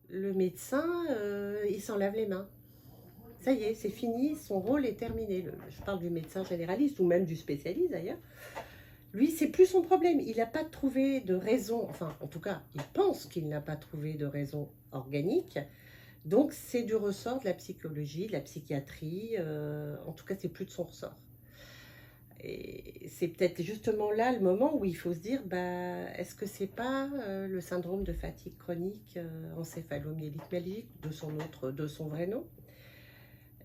le médecin, il s'en lave les mains. Ça y est, c'est fini, son rôle est terminé. Je parle du médecin généraliste ou même du spécialiste d'ailleurs. Lui, c'est plus son problème. Il n'a pas trouvé de raison, enfin, en tout cas, il pense qu'il n'a pas trouvé de raison organique. Donc, c'est du ressort de la psychologie, de la psychiatrie. En tout cas, c'est plus de son ressort. Et c'est peut-être justement là le moment où il faut se dire, bah, est-ce que c'est pas le syndrome de fatigue chronique encéphalomyélique de son vrai nom.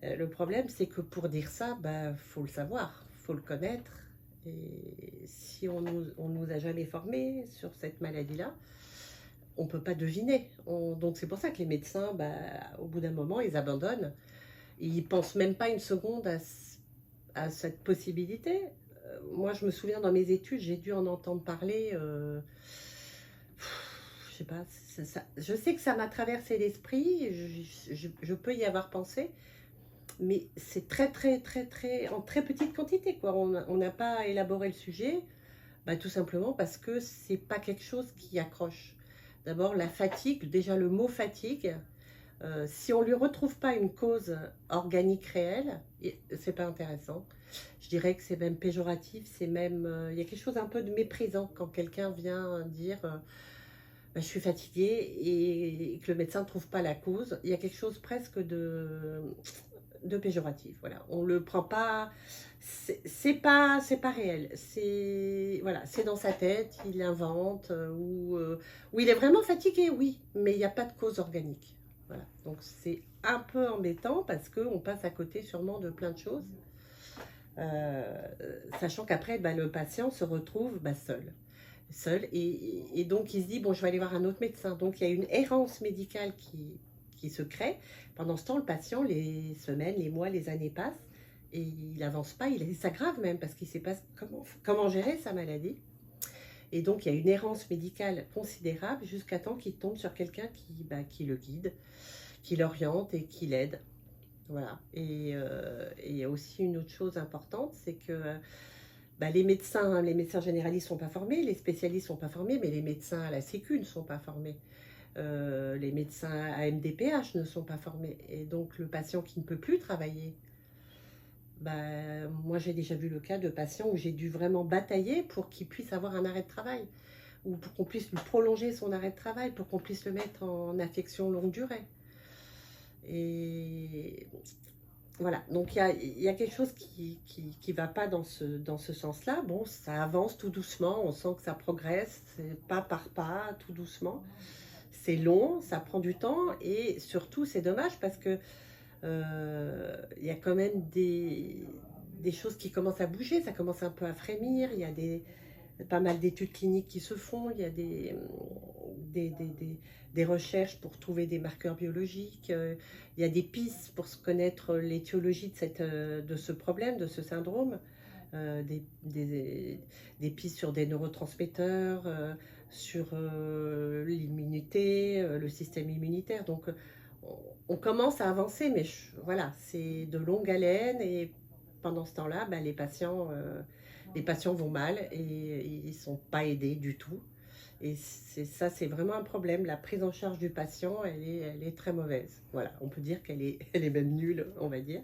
Le problème, c'est que pour dire ça, bah, faut le savoir, faut le connaître. Et si on nous a jamais formés sur cette maladie-là, on peut pas deviner. Donc c'est pour ça que les médecins, bah, au bout d'un moment, ils abandonnent. Ils pensent même pas une seconde à cette possibilité. Moi, je me souviens dans mes études, j'ai dû en entendre parler. Je sais pas, je sais que ça m'a traversé l'esprit. Je peux y avoir pensé, mais c'est en très petite quantité, quoi. On n'a pas élaboré le sujet, bah, tout simplement parce que c'est pas quelque chose qui accroche. D'abord, la fatigue, déjà le mot fatigue, si on lui retrouve pas une cause organique réelle, c'est pas intéressant. Je dirais que c'est même péjoratif, c'est même, il y a quelque chose un peu de méprisant quand quelqu'un vient dire bah, je suis fatiguée et que le médecin ne trouve pas la cause. Il y a quelque chose presque de péjoratif. Voilà, on le prend pas, c'est pas réel. C'est voilà, c'est dans sa tête, il invente ou il est vraiment fatigué, oui, mais il n'y a pas de cause organique. Voilà, donc c'est un peu embêtant parce que on passe à côté sûrement de plein de choses, euh, sachant qu'après bah, le patient se retrouve bah, seul et donc il se dit bon je vais aller voir un autre médecin. Donc il y a une errance médicale qui se crée. Pendant ce temps, le patient, les semaines, les mois, les années passent et il n'avance pas, il s'aggrave même parce qu'il ne sait pas comment gérer sa maladie. Et donc, il y a une errance médicale considérable jusqu'à temps qu'il tombe sur quelqu'un qui le guide, qui l'oriente et qui l'aide. Voilà. Et il y a aussi une autre chose importante, c'est que bah, les médecins généralistes ne sont pas formés, les spécialistes ne sont pas formés, mais les médecins à la Sécu ne sont pas formés. Les médecins à MDPH ne sont pas formés. Et donc, le patient qui ne peut plus travailler, bah, moi j'ai déjà vu le cas de patients où j'ai dû vraiment batailler pour qu'il puisse avoir un arrêt de travail, ou pour qu'on puisse lui prolonger son arrêt de travail, pour qu'on puisse le mettre en affection longue durée. Et voilà, donc il y a quelque chose qui va pas dans ce sens-là. Bon, ça avance tout doucement, on sent que ça progresse, c'est pas par pas, tout doucement. C'est long, ça prend du temps et surtout c'est dommage parce que il y a quand même des choses qui commencent à bouger, ça commence un peu à frémir, il y a pas mal d'études cliniques qui se font, il y a des, des, des, des recherches pour trouver des marqueurs biologiques, il y a des pistes pour se connaître l'étiologie de ce problème, de ce syndrome, euh, des, des, des pistes sur des neurotransmetteurs, sur l'immunité, le système immunitaire. Donc on commence à avancer, mais voilà, c'est de longue haleine et pendant ce temps-là, bah, les patients vont mal et ils ne sont pas aidés du tout. Et c'est vraiment un problème. La prise en charge du patient, elle est très mauvaise. Voilà, on peut dire elle est même nulle, on va dire.